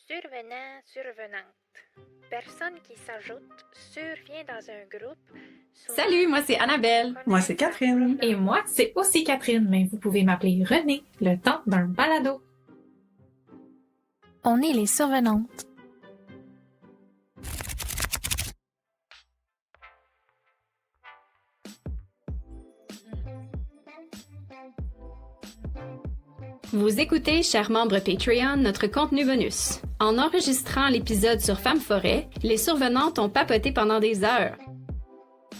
Survenant, survenante. Personne qui s'ajoute survient dans un groupe. Salut, moi c'est Annabelle. Moi c'est Catherine. Et moi, c'est aussi Catherine, mais vous pouvez m'appeler Renée, le temps d'un balado. On est les survenantes. Vous écoutez, chers membres Patreon, notre contenu bonus. En enregistrant l'épisode sur Femmes Forêt, les survenantes ont papoté pendant des heures.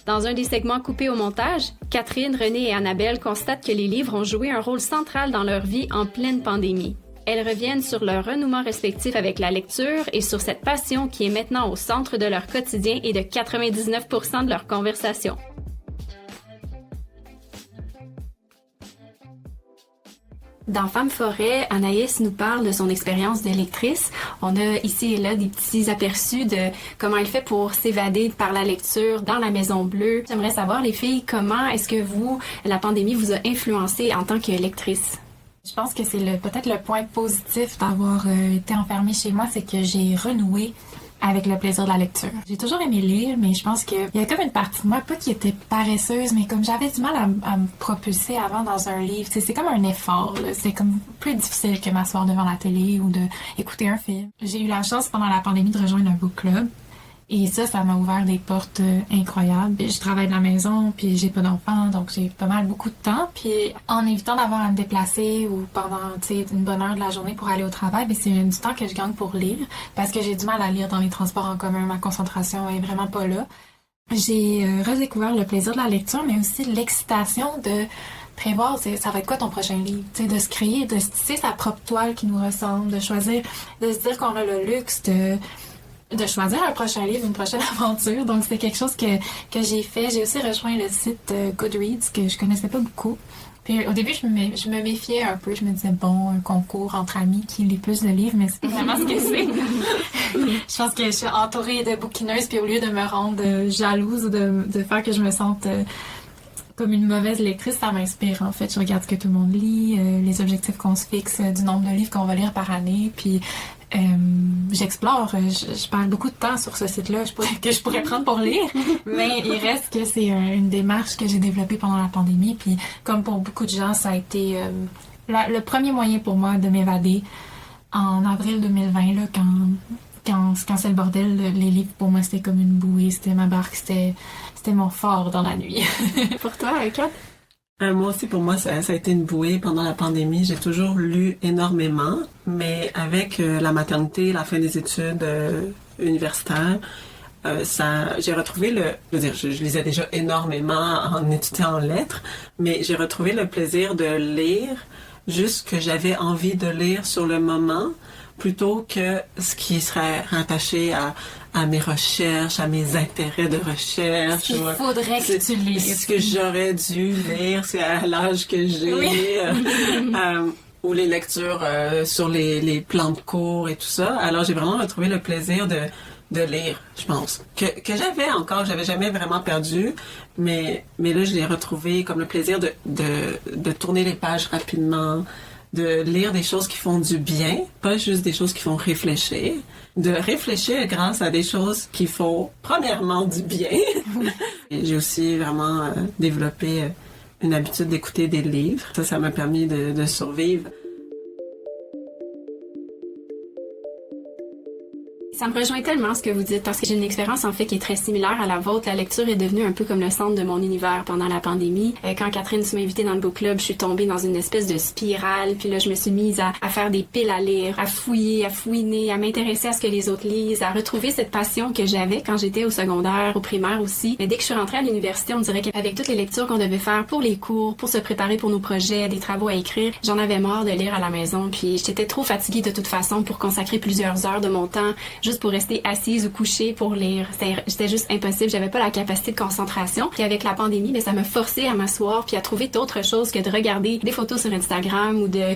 Dans un des segments coupés au montage, Catherine, Renée et Annabelle constatent que les livres ont joué un rôle central dans leur vie en pleine pandémie. Elles reviennent sur leur renouement respectif avec la lecture et sur cette passion qui est maintenant au centre de leur quotidien et de 99% de leurs conversations. Dans Femmes Forêt, Anaïs nous parle de son expérience de lectrice. On a ici et là des petits aperçus de comment elle fait pour s'évader par la lecture dans la Maison Bleue. J'aimerais savoir, les filles, comment est-ce que la pandémie vous a influencé en tant que lectrice? Je pense que c'est peut-être le point positif d'avoir été enfermée chez moi, c'est que j'ai renoué avec le plaisir de la lecture. J'ai toujours aimé lire, mais je pense qu'il y a comme une partie de moi, pas qui était paresseuse, mais comme j'avais du mal à me propulser avant dans un livre. C'est comme un effort, là. C'est comme plus difficile que m'asseoir devant la télé ou d'écouter un film. J'ai eu la chance pendant la pandémie de rejoindre un book club. Et ça m'a ouvert des portes incroyables. Je travaille de la maison, puis j'ai pas d'enfants, donc j'ai pas mal beaucoup de temps. Puis en évitant d'avoir à me déplacer ou pendant une bonne heure de la journée pour aller au travail, c'est du temps que je gagne pour lire, parce que j'ai du mal à lire dans les transports en commun. Ma concentration est vraiment pas là. J'ai redécouvert le plaisir de la lecture, mais aussi l'excitation de prévoir, ça va être quoi ton prochain livre? De se créer, de se tisser sa propre toile qui nous ressemble, de choisir, de se dire qu'on a le luxe de choisir un prochain livre, une prochaine aventure. Donc, c'est quelque chose que j'ai fait. J'ai aussi rejoint le site Goodreads, que je connaissais pas beaucoup. Puis, au début, je me méfiais un peu. Je me disais, bon, un concours entre amis qui lit plus de livres, mais c'est pas vraiment ce que c'est. Je pense que je suis entourée de bouquineuses, puis au lieu de me rendre jalouse ou de faire que je me sente comme une mauvaise lectrice, ça m'inspire, en fait. Je regarde ce que tout le monde lit, les objectifs qu'on se fixe, du nombre de livres qu'on va lire par année, puis j'explore, je parle beaucoup de temps sur ce site-là que je pourrais prendre pour lire, mais il reste que c'est une démarche que j'ai développée pendant la pandémie, puis comme pour beaucoup de gens, ça a été le premier moyen pour moi de m'évader en avril 2020, là, quand c'est le bordel, les livres pour moi c'était comme une bouée, c'était ma barque, c'était mon phare dans la nuit. Pour toi, Kat? Moi aussi, pour moi, ça a été une bouée pendant la pandémie. J'ai toujours lu énormément, mais avec la maternité, la fin des études universitaires, j'ai retrouvé je lisais déjà énormément en étudiant en lettres, mais j'ai retrouvé le plaisir de lire juste ce que j'avais envie de lire sur le moment, plutôt que ce qui serait rattaché à mes recherches, à mes intérêts de recherche. Il faudrait que tu lises. Ce que j'aurais dû lire, c'est à l'âge que j'ai. Oui. Ou les lectures sur les plans de cours et tout ça. Alors, j'ai vraiment retrouvé le plaisir de lire, je pense. Que j'avais jamais vraiment perdu, mais là, je l'ai retrouvé comme le plaisir de tourner les pages rapidement, de lire des choses qui font du bien, pas juste des choses qui font réfléchir, de réfléchir grâce à des choses qui font premièrement du bien. Et j'ai aussi vraiment développé une habitude d'écouter des livres. Ça m'a permis de survivre. Ça me rejoint tellement ce que vous dites, parce que j'ai une expérience en fait qui est très similaire à la vôtre. La lecture est devenue un peu comme le centre de mon univers pendant la pandémie. Quand Catherine m'a invitée dans le book club, je suis tombée dans une espèce de spirale, puis là je me suis mise à faire des piles à lire, à fouiller, à fouiner, à m'intéresser à ce que les autres lisent, à retrouver cette passion que j'avais quand j'étais au secondaire, au primaire aussi. Mais dès que je suis rentrée à l'université, on dirait qu'avec toutes les lectures qu'on devait faire pour les cours, pour se préparer pour nos projets, des travaux à écrire, j'en avais marre de lire à la maison, puis j'étais trop fatiguée de toute façon pour consacrer plusieurs heures de mon temps juste pour rester assise ou couchée pour lire. C'était juste impossible. J'avais pas la capacité de concentration. Puis avec la pandémie, mais ça m'a forcé à m'asseoir puis à trouver d'autres choses que de regarder des photos sur Instagram ou de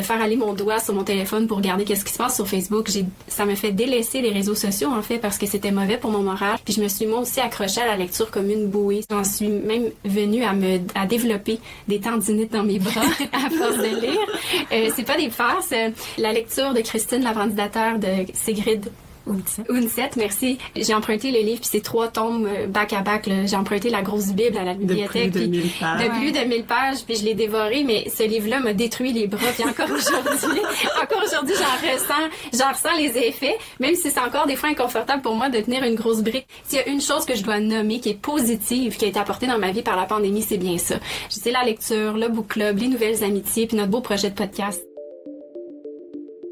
faire aller mon doigt sur mon téléphone pour regarder qu'est-ce qui se passe sur Facebook. Ça me fait délaisser les réseaux sociaux, en fait, parce que c'était mauvais pour mon moral. Puis je me suis moi aussi accrochée à la lecture comme une bouée. J'en suis même venue à développer des tendinites dans mes bras à force de lire. C'est pas des farces. La lecture de Christine, la candidateur de Sigrid Undset, merci. J'ai emprunté le livre, puis c'est 3 tomes back-à-back. J'ai emprunté la grosse Bible à la bibliothèque. De plus de 1000 pages. De plus de 1000 pages, puis je l'ai dévoré, mais ce livre-là m'a détruit les bras, puis encore aujourd'hui, j'en ressens les effets, même si c'est encore des fois inconfortable pour moi de tenir une grosse brique. S'il y a une chose que je dois nommer qui est positive, qui a été apportée dans ma vie par la pandémie, c'est bien ça. C'est la lecture, le book club, les nouvelles amitiés, puis notre beau projet de podcast.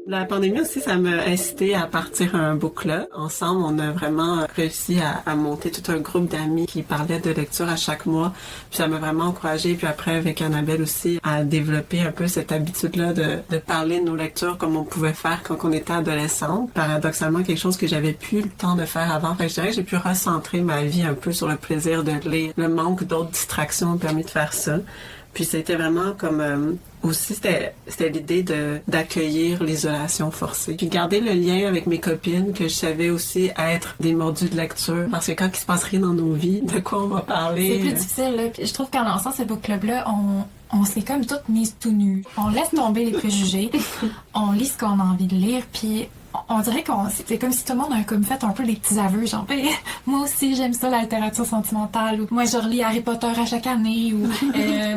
La pandémie aussi, ça m'a incité à partir un book club. Ensemble, on a vraiment réussi à monter tout un groupe d'amis qui parlaient de lecture à chaque mois. Puis ça m'a vraiment encouragée. Puis après, avec Annabelle aussi, à développer un peu cette habitude-là de parler de nos lectures comme on pouvait faire quand on était adolescente. Paradoxalement, quelque chose que j'avais plus le temps de faire avant. Fait que je dirais que j'ai pu recentrer ma vie un peu sur le plaisir de lire. Le manque d'autres distractions a permis de faire ça. Puis c'était vraiment comme aussi c'était l'idée d'accueillir l'isolation forcée. Puis garder le lien avec mes copines que je savais aussi être des mordus de lecture. Parce que quand il se passe rien dans nos vies, de quoi on va parler? C'est plus difficile, là. Puis je trouve qu'en lançant ce book club-là, on s'est comme toutes mises tout nues. On laisse tomber les préjugés. On lit ce qu'on a envie de lire, puis on dirait c'est comme si tout le monde a comme fait un peu des petits aveux, genre moi aussi j'aime ça la littérature sentimentale, ou moi je relis Harry Potter à chaque année, ou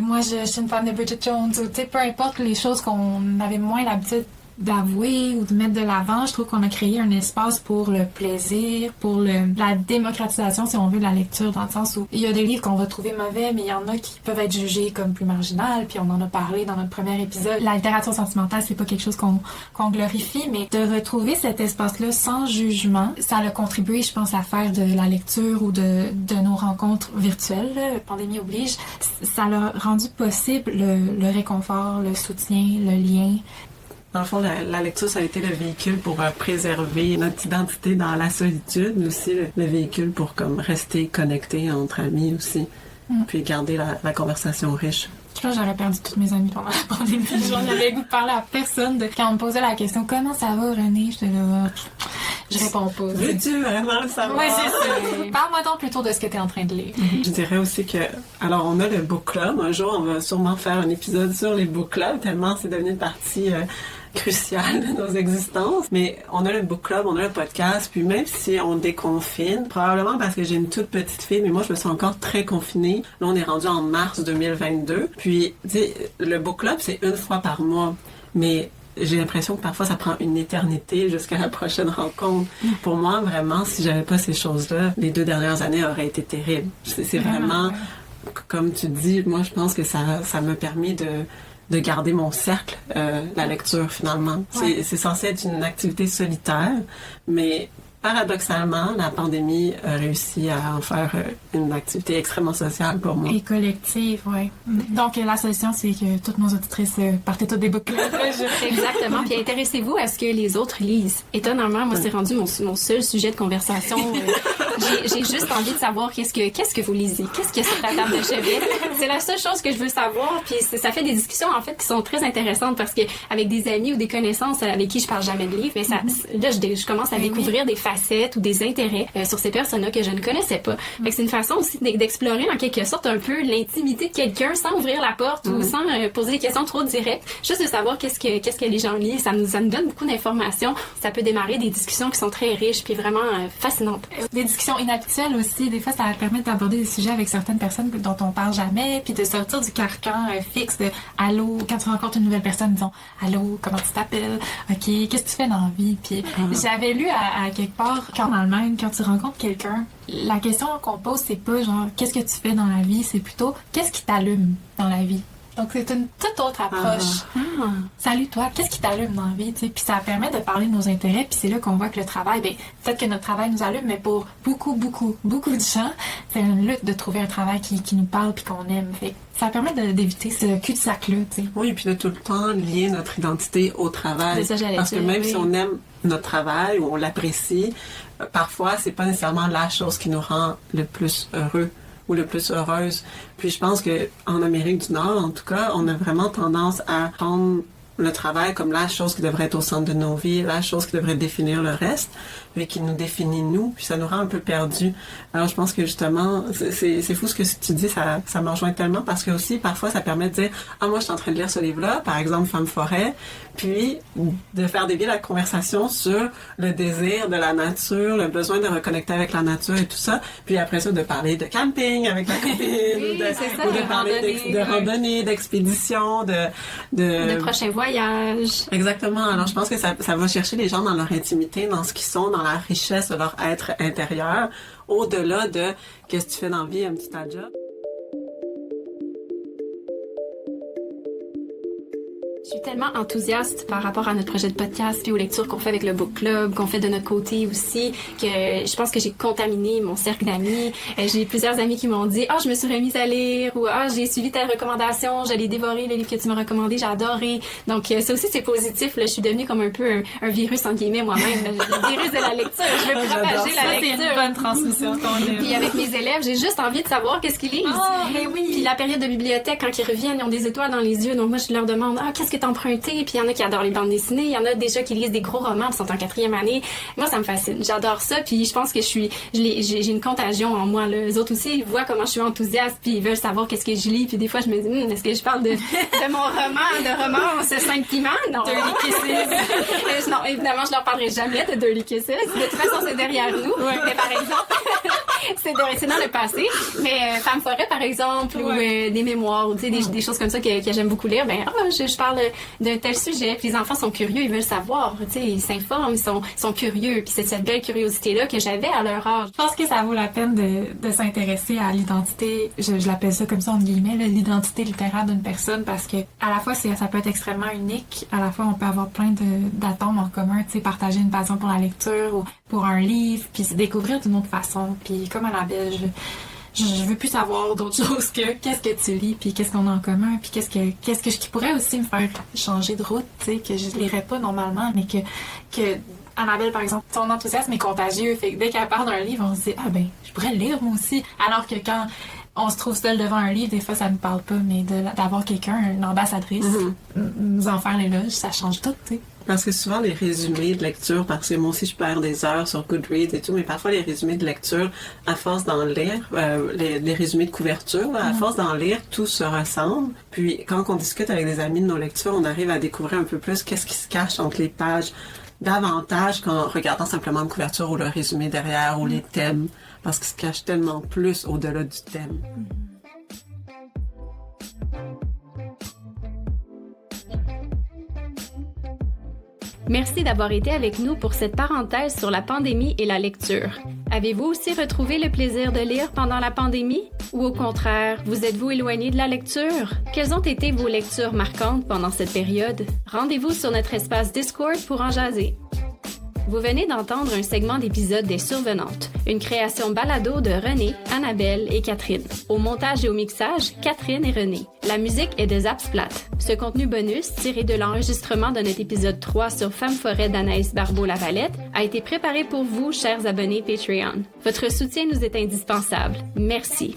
moi je suis une fan de Bridget Jones, ou tu sais, peu importe les choses qu'on avait moins l'habitude d'avouer ou de mettre de l'avant. Je trouve qu'on a créé un espace pour le plaisir, pour la démocratisation, si on veut, de la lecture, dans le sens où il y a des livres qu'on va trouver mauvais, mais il y en a qui peuvent être jugés comme plus marginales, puis on en a parlé dans notre premier épisode. La littérature sentimentale, c'est pas quelque chose qu'on glorifie, mais de retrouver cet espace-là sans jugement, ça a contribué, je pense, à faire de la lecture ou de nos rencontres virtuelles, là, pandémie oblige. Ça l'a rendu possible le réconfort, le soutien, le lien. Dans le fond, la lecture, ça a été le véhicule pour préserver notre identité dans la solitude, mais aussi le véhicule pour comme rester connecté entre amis aussi, puis garder la conversation riche. Je pense que j'aurais perdu toutes mes amies pendant la pandémie. J'en avais goût de parler à personne. Quand on me posait la question « Comment ça va, René? » J'étais là... Je réponds pas. Veux-tu vraiment le savoir? Oui, c'est ça. Parle-moi donc plutôt de ce que tu es en train de lire. Je dirais aussi que... Alors, on a le book club. Un jour, on va sûrement faire un épisode sur les book clubs, tellement c'est devenu une partie... crucial de nos existences. Mais on a le book club, on a le podcast, puis même si on déconfine, probablement parce que j'ai une toute petite fille, mais moi je me sens encore très confinée. Là, on est rendu en mars 2022. Puis, tu sais, le book club, c'est une fois par mois. Mais j'ai l'impression que parfois ça prend une éternité jusqu'à la prochaine rencontre. Pour moi, vraiment, si j'avais pas ces choses-là, les 2 dernières années auraient été terribles. C'est vraiment, comme tu dis, moi je pense que ça m'a permis de garder mon cercle, la lecture finalement. Ouais. C'est censé être une activité solitaire, mais paradoxalement, la pandémie a réussi à en faire une activité extrêmement sociale pour moi. Et collective, oui. Donc, la solution, c'est que toutes nos auditrices partaient toutes des book clubs. Exactement. Puis intéressez-vous à ce que les autres lisent. Étonnamment, moi, c'est rendu mon seul sujet de conversation. J'ai juste envie de savoir qu'est-ce que vous lisez. Qu'est-ce qu'il y a sur la table de chevet. C'est la seule chose que je veux savoir. Puis ça fait des discussions, en fait, qui sont très intéressantes parce que avec des amis ou des connaissances avec qui je parle jamais de livres, mais ça, là, je commence à découvrir des facettes ou des intérêts sur ces personnes-là que je ne connaissais pas. Fait que c'est une façon aussi d'explorer en quelque sorte un peu l'intimité de quelqu'un sans ouvrir la porte ou sans poser des questions trop directes. Juste de savoir qu'est-ce que les gens lisent. Ça nous donne beaucoup d'informations. Ça peut démarrer des discussions qui sont très riches puis vraiment fascinantes. Des discussions inhabituelles aussi. Des fois, ça permet d'aborder des sujets avec certaines personnes dont on parle jamais puis de sortir du carcan fixe de « Allô », quand tu rencontres une nouvelle personne, disons « Allô, comment tu t'appelles? OK, qu'est-ce que tu fais dans la vie? » Puis j'avais lu à quelque part qu'en Allemagne, quand tu rencontres quelqu'un, la question qu'on pose, c'est pas genre « Qu'est-ce que tu fais dans la vie? » C'est plutôt « Qu'est-ce qui t'allume dans la vie? » Donc, c'est une toute autre approche. Salut toi, qu'est-ce qui t'allume dans la vie? Puis ça permet de parler de nos intérêts, puis c'est là qu'on voit que le travail, peut-être que notre travail nous allume, mais pour beaucoup de gens, c'est une lutte de trouver un travail qui nous parle puis qu'on aime. Fait ça permet d'éviter ce cul-de-sac-là, tu sais. Oui, puis de tout le temps lier notre identité au travail. C'est ça, parce que même si on aime notre travail ou on l'apprécie, parfois c'est pas nécessairement la chose qui nous rend le plus heureux ou le plus heureuse. Puis je pense que en Amérique du Nord, en tout cas, on a vraiment tendance à prendre le travail comme la chose qui devrait être au centre de nos vies, la chose qui devrait définir le reste, mais qui nous définit nous, puis ça nous rend un peu perdus. Alors je pense que justement, c'est fou ce que tu dis, ça me rejoint tellement, parce que aussi parfois ça permet de dire « Ah, moi je suis en train de lire ce livre-là, par exemple Femme forêt », puis de faire dévier la conversation sur le désir de la nature, le besoin de reconnecter avec la nature et tout ça, puis après ça de parler de camping avec la copine, oui, ou de parler de randonnée, d'expédition, de prochains voyages. Exactement. Alors je pense que ça va chercher les gens dans leur intimité, dans ce qu'ils sont, dans la richesse de leur être intérieur, au-delà de qu'est-ce que tu fais dans la vie, un petit job. Je suis tellement enthousiaste par rapport à notre projet de podcast puis aux lectures qu'on fait avec le book club, qu'on fait de notre côté aussi, que je pense que j'ai contaminé mon cercle d'amis. J'ai plusieurs amis qui m'ont dit « Ah, je me suis remise à lire » ou « Ah, j'ai suivi ta recommandation, j'allais dévorer le livre que tu m'as recommandé, j'ai adoré. » Donc ça aussi, c'est positif. Là, je suis devenue comme un peu un virus, entre guillemets, moi-même. Le virus de la lecture. Je veux propager la lecture. C'est une bonne transmission qu'on a. Puis avec mes élèves, j'ai juste envie de savoir qu'est-ce qu'ils lisent. Oh, mais oui. Puis la période de bibliothèque, quand ils reviennent, ils ont des étoiles dans les yeux. Donc moi, je leur demande « Ah, qu'est-ce que t'as emprunté? » Puis il y en a qui adorent les bandes dessinées. Il y en a déjà qui lisent des gros romans, qui sont en 4e année. Moi, ça me fascine. J'adore ça. Puis je pense que j'ai une contagion en moi. Là. Les autres aussi, ils voient comment je suis enthousiaste. Puis ils veulent savoir qu'est-ce que je lis. Puis des fois, je me dis, est-ce que je parle de mon roman, de romance Saint-Piment? Non. Dirty Kisses. Non, évidemment, je leur parlerai jamais de Dirty Kisses. De toute façon, c'est derrière nous. Ouais. Mais par exemple, c'est dans le passé. Mais Femme forêt, par exemple, ou des mémoires, ou des choses comme ça que j'aime beaucoup lire. Ben, je parle d'un tel sujet. Puis les enfants sont curieux, ils veulent savoir. Ils s'informent, ils sont curieux. Puis c'est cette belle curiosité-là que j'avais à leur âge. Je pense que ça vaut la peine de s'intéresser à l'identité, je l'appelle ça comme ça entre guillemets, l'identité littéraire d'une personne, parce que à la fois ça peut être extrêmement unique, à la fois on peut avoir plein d'atomes en commun, partager une passion pour la lecture ou pour un livre, puis se découvrir d'une autre façon. Puis comme Annabelle, je veux plus savoir d'autre chose que qu'est-ce que tu lis, puis qu'est-ce qu'on a en commun, puis qu'est-ce qui pourrait aussi me faire changer de route, que je lirais pas normalement, mais que Annabelle, par exemple, son enthousiasme est contagieux, fait que dès qu'elle parle d'un livre, on se dit « Ah ben, je pourrais le lire moi aussi », alors que quand on se trouve seul devant un livre, des fois ça ne parle pas, mais d'avoir quelqu'un, une ambassadrice, nous en faire l'éloge, ça change tout, tu sais. Parce que souvent, les résumés de lecture, parce que moi aussi, je perds des heures sur Goodreads et tout, mais parfois, les résumés de lecture, à force d'en lire, les résumés de couverture, là, à force d'en lire, tout se ressemble. Puis, quand on discute avec des amis de nos lectures, on arrive à découvrir un peu plus qu'est-ce qui se cache entre les pages, davantage qu'en regardant simplement une couverture ou le résumé derrière ou les thèmes, parce qu'il se cache tellement plus au-delà du thème. Merci d'avoir été avec nous pour cette parenthèse sur la pandémie et la lecture. Avez-vous aussi retrouvé le plaisir de lire pendant la pandémie? Ou au contraire, vous êtes-vous éloigné de la lecture? Quelles ont été vos lectures marquantes pendant cette période? Rendez-vous sur notre espace Discord pour en jaser. Vous venez d'entendre un segment d'épisode des Survenantes, une création balado de René, Annabelle et Catherine. Au montage et au mixage, Catherine et René. La musique est de Zapsplat. Ce contenu bonus, tiré de l'enregistrement de notre épisode 3 sur Femme forêt d'Anaïs Barbeau-Lavalette, a été préparé pour vous, chers abonnés Patreon. Votre soutien nous est indispensable. Merci.